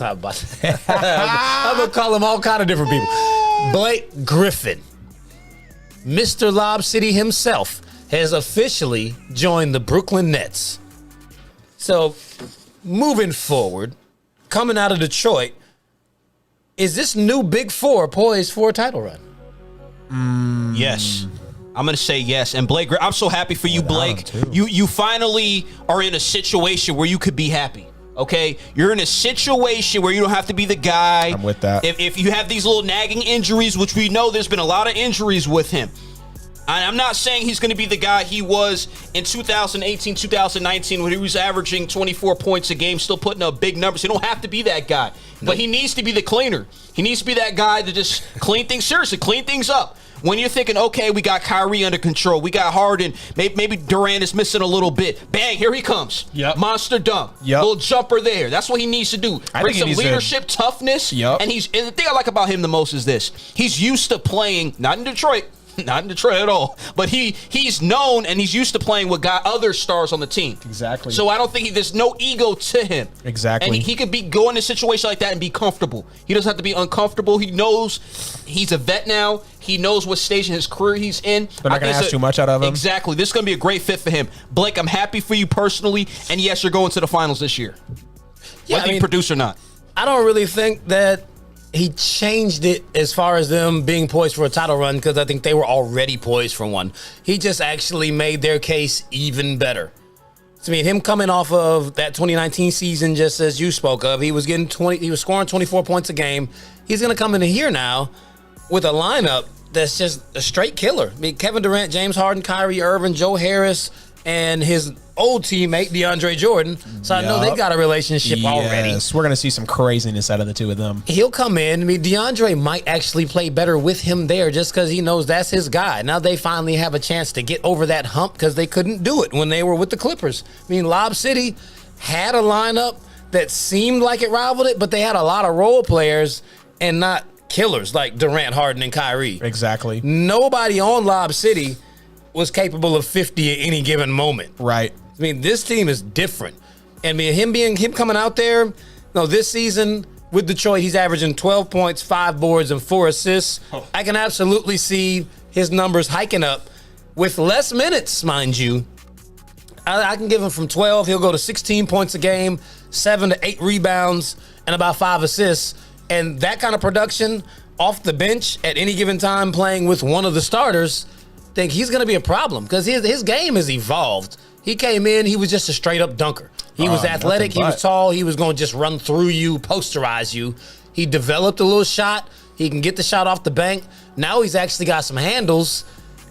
I'm going to call him all kind of different people. Blake Griffin, Mr. Lob City himself, has officially joined the Brooklyn Nets. So, moving forward, coming out of Detroit, is this new Big Four poised for a title run? Yes. I'm going to say yes. And Blake, I'm so happy for you, Blake. You finally are in a situation where you could be happy. Okay? You're in a situation where you don't have to be the guy. I'm with that. If you have these little nagging injuries, which we know there's been a lot of injuries with him. I'm not saying he's going to be the guy he was in 2018, 2019 when he was averaging 24 points a game, still putting up big numbers. He don't have to be that guy. But he needs to be the cleaner. He needs to be that guy to just clean things, seriously, clean things up. When you're thinking, okay, we got Kyrie under control, we got Harden, maybe Durant is missing a little bit. Bang, here he comes. Yep. Monster dunk. Yep. Little jumper there. That's what he needs to do. Bring some leadership, toughness. Yep. And the thing I like about him the most is this. He's used to playing, not in Detroit at all, but he's known and he's used to playing with other stars on the team. Exactly. So I don't think there's no ego to him. Exactly. And he could go in a situation like that and be comfortable. He doesn't have to be uncomfortable. He knows he's a vet now. He knows what stage in his career he's in. They're not going to ask too much out of him. Exactly. This is going to be a great fit for him. Blake, I'm happy for you personally. And yes, you're going to the finals this year. Yeah, whether you produce or not. I don't really think that he changed it as far as them being poised for a title run because I think they were already poised for one. He just actually made their case even better. I mean, him coming off of that 2019 season, just as you spoke of, he was scoring 24 points a game. He's going to come into here now with a lineup that's just a straight killer. I mean, Kevin Durant, James Harden, Kyrie Irving, Joe Harris, and his old teammate DeAndre Jordan. So I know they got a relationship already. Yes, we're going to see some craziness out of the two of them. He'll come in. I mean, DeAndre might actually play better with him there just because he knows that's his guy. Now they finally have a chance to get over that hump because they couldn't do it when they were with the Clippers. I mean, Lob City had a lineup that seemed like it rivaled it, but they had a lot of role players and not killers like Durant, Harden, and Kyrie. Exactly. Nobody on Lob City was capable of 50 at any given moment. Right. I mean, this team is different. And I mean, him coming out there, this season with Detroit, he's averaging 12 points, 5 boards, and 4 assists. Oh. I can absolutely see his numbers hiking up with less minutes, mind you. I can give him from 12. He'll go to 16 points a game, 7 to 8 rebounds, and about 5 assists. And that kind of production off the bench at any given time playing with one of the starters, I think he's going to be a problem because his game has evolved. He came in, he was just a straight-up dunker. He was athletic, he was tall, he was going to just run through you, posterize you. He developed a little shot. He can get the shot off the bank. Now he's actually got some handles,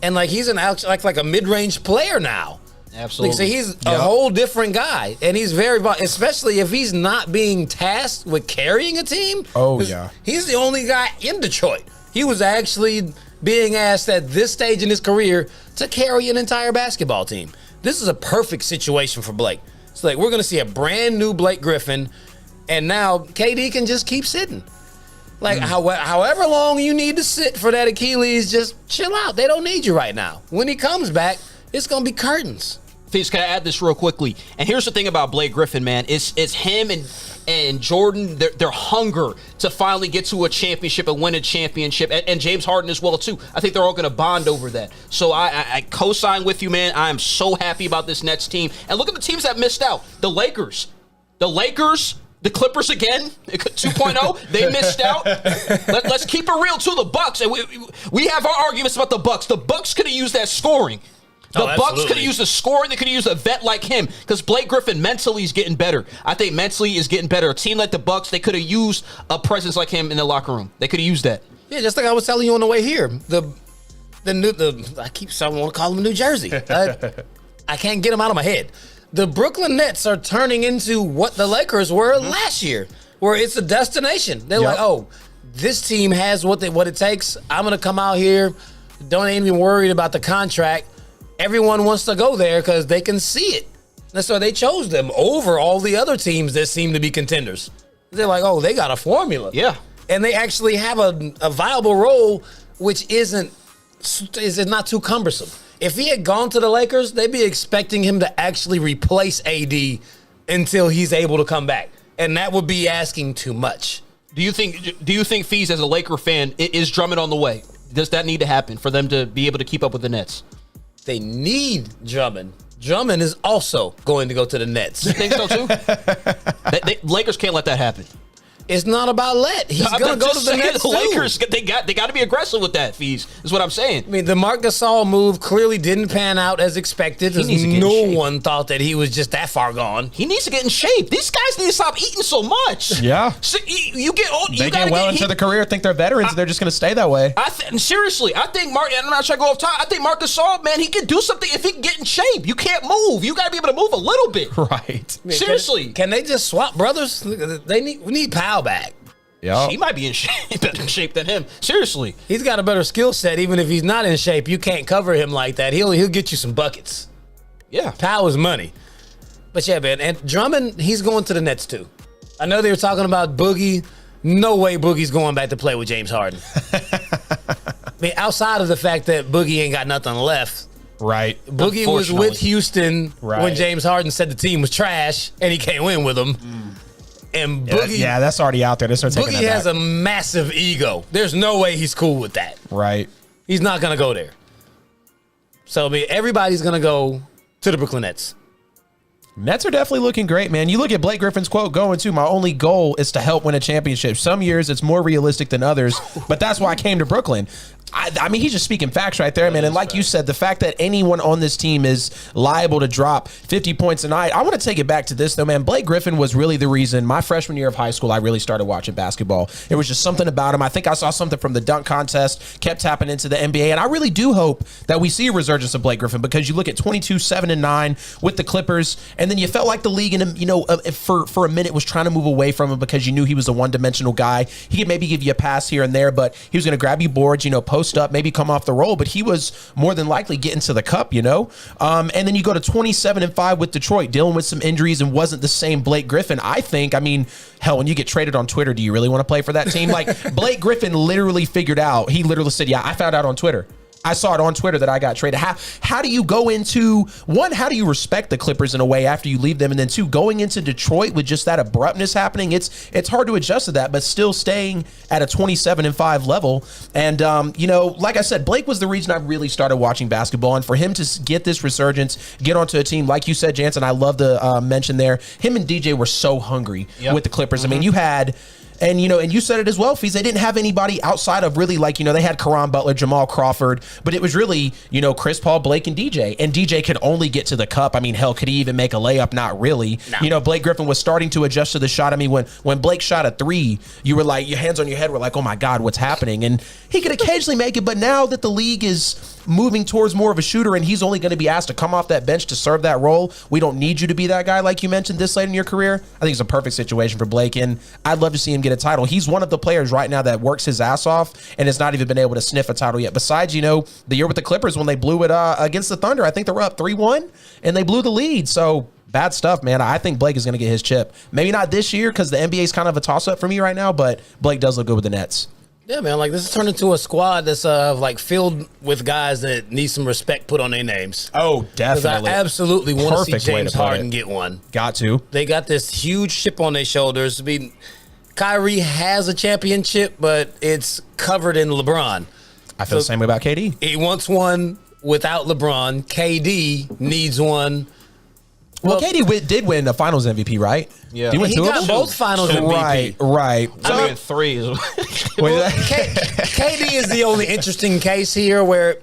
and he's like a mid-range player now. Absolutely. So he's a whole different guy, and he's very, especially if he's not being tasked with carrying a team. Oh, yeah. He's the only guy in Detroit. He was actually being asked at this stage in his career to carry an entire basketball team. This is a perfect situation for Blake. It's like we're going to see a brand new Blake Griffin, and now KD can just keep sitting. However long you need to sit for that Achilles, just chill out. They don't need you right now. When he comes back, it's going to be curtains. Please, can I add this real quickly? And here's the thing about Blake Griffin, man. It's him and Jordan, their hunger to finally get to a championship and win a championship, and James Harden as well, too. I think they're all going to bond over that. So I co-sign with you, man. I am so happy about this Nets team. And look at the teams that missed out. The Lakers, the Clippers again, 2.0, they missed out. Let's keep it real, too. The Bucks, and we have our arguments about the Bucks. The Bucks could have used that scoring. The Bucks could have used a scoring. They could have used a vet like him because Blake Griffin mentally is getting better. I think mentally is getting better. A team like the Bucks, they could have used a presence like him in the locker room. They could have used that. Yeah, just like I was telling you on the way here. I keep wanting to call them New Jersey. I can't get them out of my head. The Brooklyn Nets are turning into what the Lakers were last year, where it's a destination. They're like, oh, this team has what it takes. I'm going to come out here. Don't even worried about the contract. Everyone wants to go there because they can see it. That's why they chose them over all the other teams that seem to be contenders. They're like, oh, they got a formula. Yeah. And they actually have a viable role, which is not too cumbersome. If he had gone to the Lakers, they'd be expecting him to actually replace AD until he's able to come back. and that would be asking too much. Do you think Fees, as a Laker fan, is Drummond on the way? Does that need to happen for them to be able to keep up with the Nets? They need Drummond. Drummond is also going to go to the Nets. You think so too? Lakers can't let that happen. It's not about He's going to go to the Nets the too. Lakers, they got to be aggressive with that, Fees, is what I'm saying. I mean, the Marc Gasol move clearly didn't pan out as expected. No one thought that he was just that far gone. He needs to get in shape. These guys need to stop eating so much. Yeah. So you get old. They get well into the career, think they're veterans, they're just going to stay that way. Seriously, I think I'm not trying to go off top. I think Marc Gasol, man, he can do something if he can get in shape. You can't move. You got to be able to move a little bit. Right. I mean, Seriously. Can they just swap brothers? We need Powell back. Yeah. He might be in shape, better shape than him. Seriously. He's got a better skill set. Even if he's not in shape, you can't cover him like that. He'll get you some buckets. Yeah. Powell's money. But yeah, man. And Drummond, he's going to the Nets too. I know they were talking about Boogie. No way Boogie's going back to play with James Harden. I mean, outside of the fact that Boogie ain't got nothing left. Right. Boogie was with Houston when James Harden said the team was trash and he can't win with them. And Boogie, that's already out there. Boogie has a massive ego. There's no way he's cool with that. Right. He's not going to go there. So, I mean, everybody's going to go to the Brooklyn Nets. Nets are definitely looking great, man. You look at Blake Griffin's quote going to, my only goal is to help win a championship. Some years it's more realistic than others, but that's why I came to Brooklyn. I mean, he's just speaking facts right there, man. And like you said, the fact that anyone on this team is liable to drop 50 points a night. I want to take it back to this, though, man. Blake Griffin was really the reason my freshman year of high school, I really started watching basketball. It was just something about him. I think I saw something from the dunk contest, kept tapping into the NBA. And I really do hope that we see a resurgence of Blake Griffin, because you look at 22, 7, and 9 with the Clippers, and then you felt like the league, for a minute was trying to move away from him because you knew he was a one-dimensional guy. He could maybe give you a pass here and there, but he was going to grab you boards, post up, maybe come off the roll, but he was more than likely getting to the cup, and then you go to 27-5 with Detroit, dealing with some injuries, and wasn't the same Blake Griffin. I think, hell, when you get traded on Twitter, do you really want to play for that team? Like, Blake Griffin literally figured out, he literally said, yeah, I found out on Twitter. I saw it on Twitter that I got traded. How do you go into, one, how do you respect the Clippers in a way after you leave them? And then two, going into Detroit with just that abruptness happening, it's hard to adjust to that, but still staying at a 27-5 level. And, like I said, Blake was the reason I really started watching basketball. And for him to get this resurgence, get onto a team, like you said, Jansen, I love the mention there. Him and DJ were so hungry with the Clippers. Mm-hmm. I mean, you had... And, and you said it as well, Fees, they didn't have anybody outside of really, they had Caron Butler, Jamal Crawford, but it was really, Chris Paul, Blake, and DJ. And DJ could only get to the cup. I mean, hell, could he even make a layup? Not really. No. Blake Griffin was starting to adjust to the shot. I mean, when Blake shot a three, you were like, your hands on your head were like, oh my God, what's happening? And he could occasionally make it, but now that the league is moving towards more of a shooter and he's only going to be asked to come off that bench to serve that role, we don't need you to be that guy like you mentioned this late in your career. I think it's a perfect situation for Blake, and I'd love to see him get a title. He's one of the players right now that works his ass off and has not even been able to sniff a title yet. Besides, the year with the Clippers when they blew it against the Thunder, I think they were up 3-1 and they blew the lead. So bad stuff, man. I think Blake is going to get his chip. Maybe not this year because the NBA is kind of a toss-up for me right now, but Blake does look good with the Nets. Yeah, man, this has turned into a squad that's filled with guys that need some respect put on their names. Oh, definitely. I absolutely want to see James Harden get one. Got to. They got this huge chip on their shoulders. I mean, Kyrie has a championship, but it's covered in LeBron. I feel the same way about KD. He wants one without LeBron. KD needs one. Well, KD did win a Finals MVP, right? Yeah. He got both Finals MVP. Right. I mean, 3 is... KD is the only interesting case here where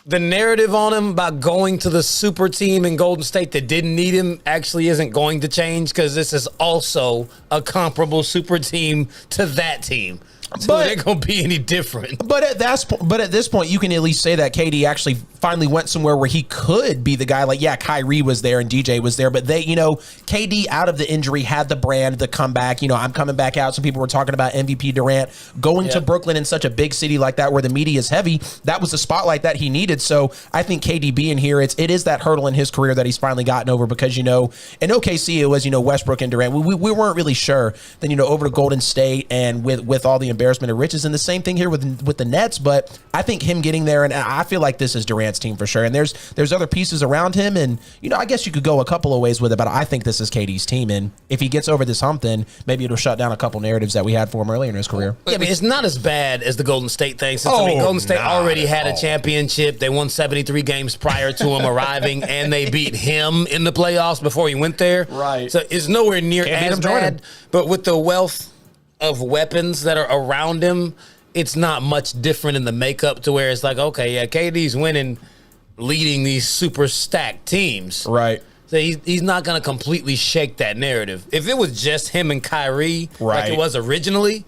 the narrative on him about going to the super team in Golden State that didn't need him actually isn't going to change, because this is also a comparable super team to that team. So they're going to be any different. But at this point, you can at least say that KD actually finally went somewhere where he could be the guy. Like, yeah, Kyrie was there and DJ was there, but they, KD out of the injury had the brand, the comeback. I'm coming back out. Some people were talking about MVP Durant going to Brooklyn in such a big city like that where the media is heavy. That was the spotlight that he needed. So I think KD being here, it is that hurdle in his career that he's finally gotten over, because, in OKC, it was, Westbrook and Durant. We weren't really sure. Then, over to Golden State and with all the embarrassment of riches. And the same thing here with the Nets. But I think him getting there, and I feel like this is Durant's team for sure. And there's other pieces around him, and I guess you could go a couple of ways with it, but I think this is KD's team. And if he gets over this hump, then maybe it'll shut down a couple narratives that we had for him earlier in his career. Yeah, I mean, it's not as bad as the Golden State thing. Since Golden State already had a championship. They won 73 games prior to him arriving, and they beat him in the playoffs before he went there. Right. So it's nowhere near as bad. But with the wealth of weapons that are around him, it's not much different in the makeup to where it's like, okay, yeah, KD's winning, leading these super stacked teams. Right. So he's not going to completely shake that narrative. If it was just him and Kyrie, like it was originally,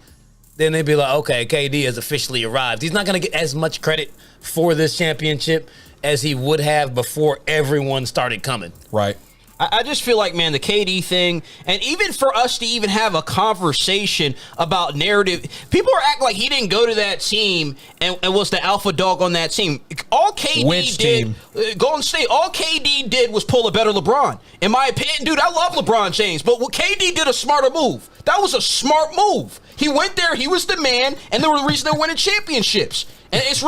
then they'd be like, okay, KD has officially arrived. He's not going to get as much credit for this championship as he would have before everyone started coming. Right. I just feel like, man, the KD thing, and even for us to even have a conversation about narrative, people are acting like he didn't go to that team and was the alpha dog on that team. All KD did, Golden State, all KD did was pull a better LeBron. In my opinion, dude, I love LeBron James, but KD did a smarter move. That was a smart move. He went there, he was the man, and they were the reason they're winning championships. And it's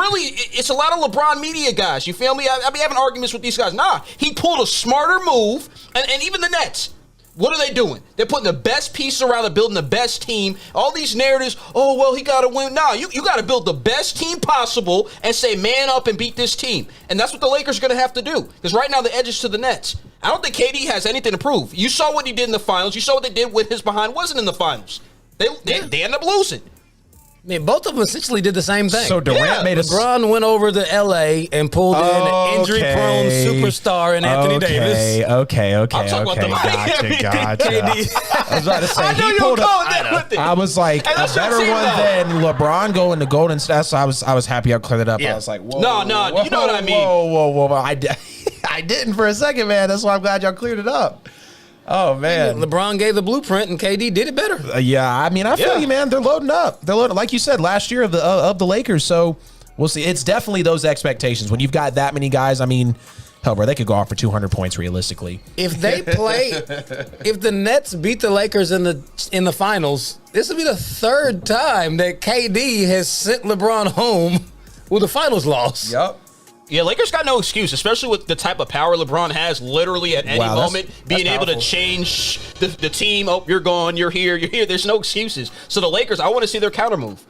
a lot of LeBron media guys. You feel me? I be having arguments with these guys. Nah, he pulled a smarter move. And even the Nets, what are they doing? They're putting the best piece around. They're building the best team. All these narratives, oh, well, he got to win. Nah, you got to build the best team possible and say, man up and beat this team. And that's what the Lakers are going to have to do. Because right now the edge is to the Nets. I don't think KD has anything to prove. You saw what he did in the finals. You saw what they did when his behind wasn't in the finals. They ended up losing. I mean, both of them essentially did the same thing. So Durant made LeBron went over to L.A. and pulled in an injury-prone superstar in Anthony Davis. Okay. I'm talking about the Gotcha. I was about to say, I know he you pulled were going up. there with it. I was like, a better one than LeBron going to Golden State. So I was happy I cleared it up. Yeah. I was like, whoa. No, you know what I mean. Whoa. I didn't for a second, man. That's why I'm glad y'all cleared it up. Oh, man. LeBron gave the blueprint, and KD did it better. Yeah, I mean, I feel you, man. They're loading up. They're loading, like you said, last year of the Lakers. So we'll see. It's definitely those expectations. When you've got that many guys, I mean, hell, bro, they could go off for 200 points realistically. If they play, if the Nets beat the Lakers in the finals, this will be the third time that KD has sent LeBron home with a finals loss. Yep. Yeah, Lakers got no excuse, especially with the type of power LeBron has literally at any moment, being able to change the team. Oh, you're gone, you're here. There's no excuses. So the Lakers, I want to see their counter move.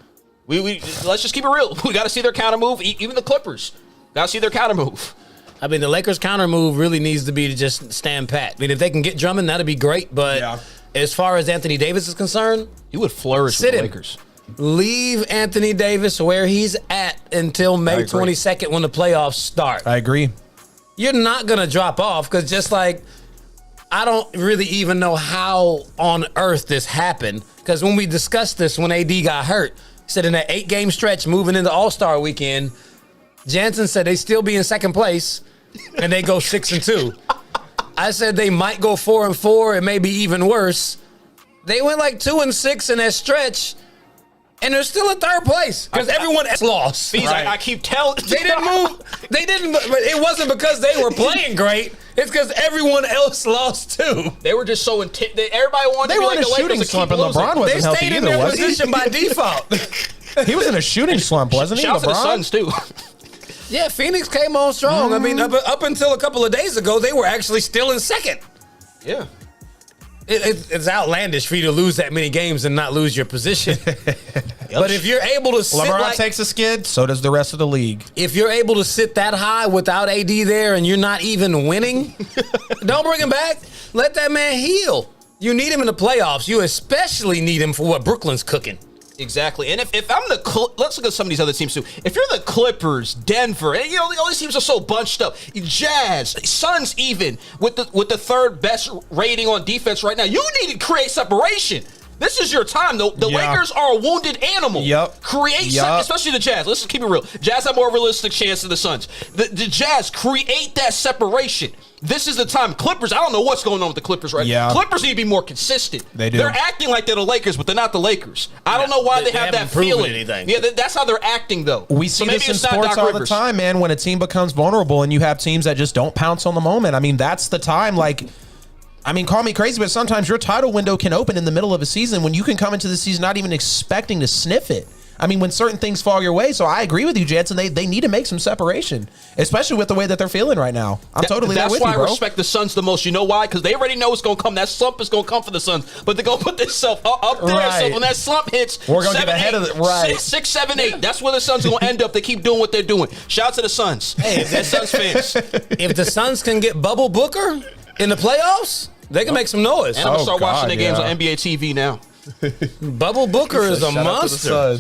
We let's just keep it real. We got to see their counter move. Even the Clippers got to see their counter move. I mean, the Lakers' counter move really needs to be to just stand pat. I mean, if they can get Drummond, that'd be great. But as far as Anthony Davis is concerned, he would flourish with the Lakers. Leave Anthony Davis where he's at until May 22nd when the playoffs start. I agree. You're not going to drop off because just like I don't really even know how on earth this happened because when we discussed this when AD got hurt, he said in that 8-game stretch moving into All-Star weekend, Jansen said they still be in second place and they go 6-2. I said they might go 4-4 and maybe even worse. They went like 2-6 in that stretch. And they're still in third place because everyone else lost. I keep telling they didn't move. They didn't. But it wasn't because they were playing great. It's because everyone else lost too. They were just so intense. Everybody wanted to be like the Lakers to keep losing. LeBron wasn't they healthy stayed in either, their was he? position by default. He was in a shooting slump, wasn't he? Shout out to the Suns too. Yeah, Phoenix came on strong. I mean, up until a couple of days ago, they were actually still in second. Yeah. It's outlandish for you to lose that many games and not lose your position. But if you're able to sit LeBron takes a skid, so does the rest of the league. If you're able to sit that high without AD there and you're not even winning, don't bring him back. Let that man heal. You need him in the playoffs. You especially need him for what Brooklyn's cooking. Exactly. And if I'm let's look at some of these other teams too. If you're the Clippers, Denver, and all these teams are so bunched up. Jazz, Suns even with the third best rating on defense right now. You need to create separation. This is your time. The Lakers are a wounded animal. Create something, especially the Jazz. Let's just keep it real. Jazz have more realistic chance than the Suns. The Jazz create that separation. This is the time. Clippers, I don't know what's going on with the Clippers right now. Clippers need to be more consistent. They do. They're acting like they're the Lakers, but they're not the Lakers. I don't know why they have that feeling. Anything. Yeah, that's how they're acting, though. We see this in sports all the time, man, when a team becomes vulnerable and you have teams that just don't pounce on the moment. I mean, that's the time, like, I mean, call me crazy, but sometimes your title window can open in the middle of a season when you can come into the season not even expecting to sniff it. I mean, when certain things fall your way. So I agree with you, Jansen. They need to make some separation, especially with the way that they're feeling right now. I'm totally there with you, bro. That's why I respect the Suns the most. You know why? Because they already know it's going to come. That slump is going to come for the Suns. But they're going to put themselves up there. Right. So when that slump hits, we're going to get ahead of it. Right. 6, 7, 8. That's where the Suns are going to end up. They keep doing what they're doing. Shout out to the Suns. Hey, they're Suns fans. If the Suns can get Bubble Booker in the playoffs, they can make some noise. And I'm going to start watching their games on NBA TV now. Bubble Booker is a monster.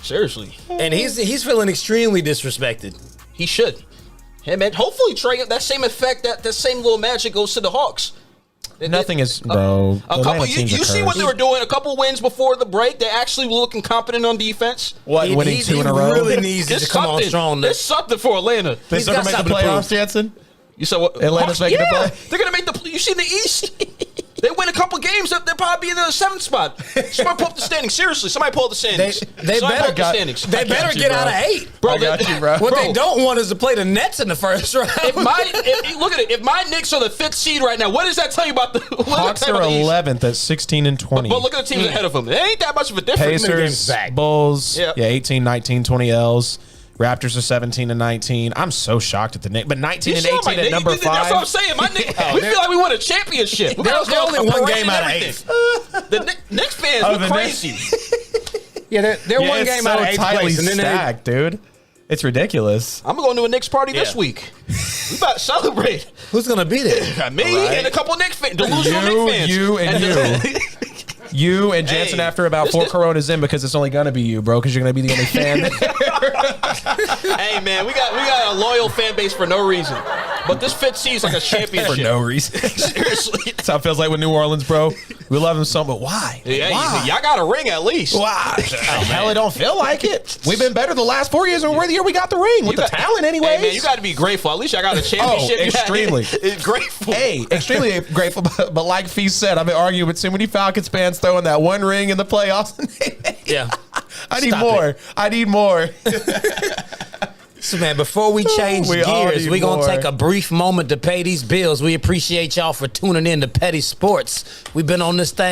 Seriously. And he's feeling extremely disrespected. He should. Hey, man, hopefully, Trey, that same effect, that same little magic goes to the Hawks. Nothing is, bro. A couple, you see what they were doing? A couple wins before the break. They actually were looking competent on defense. What, winning 2 in a row? He really needs to come on strong. There's something for Atlanta. They still gonna make the playoffs, Jansen? You said what? Atlanta's making the play? They're going to make the. You see the East? They win a couple games, they'll probably be in the 7th spot. Somebody pull up the standings. Seriously, somebody pull up the standings. They better get out of 8. Bro, what they don't want is to play the Nets in the first round. Look at it. If my Knicks are the 5th seed right now, what does that tell you about the Hawks are 11th at 16 and 20. But look at the teams ahead of them. It ain't that much of a difference. Pacers, Bulls, 18, 19, 20 L's. Raptors are 17 and 19. I'm so shocked at the Knicks, but 19 and 18 at number 5. That's what I'm saying. My Knicks, we feel like we won a championship. They're only one game out of 8. The Knicks fans look crazy. Yeah, they're one game out of 8th place, and then stacked, dude. It's ridiculous. I'm going to a Knicks party this week. We about to celebrate. Who's gonna be there? Me and a couple of Knicks fans, delusional Knicks fans. You. You and Jansen after about 4 Coronas in, because it's only gonna be you, bro, because you're gonna be the only fan. Hey man, we got a loyal fan base for no reason. But this 5th seed is like a championship. For no reason. Seriously. That's how it feels like with New Orleans, bro. We love them so, but why? Yeah, why? y'all got a ring at least. Why? Hell, it don't feel like it. We've been better the last 4 years, and we're the year we got the ring with the talent, anyways. Hey man, you got to be grateful. At least I got a championship. Oh, extremely grateful. Hey, extremely grateful. But like Fee said, I've been arguing with too many Falcons fans throwing that one ring in the playoffs. Yeah, I need more. I need more. So, man, before we change gears, we're going to take a brief moment to pay these bills. We appreciate y'all for tuning in to Petty Sports. We've been on this thing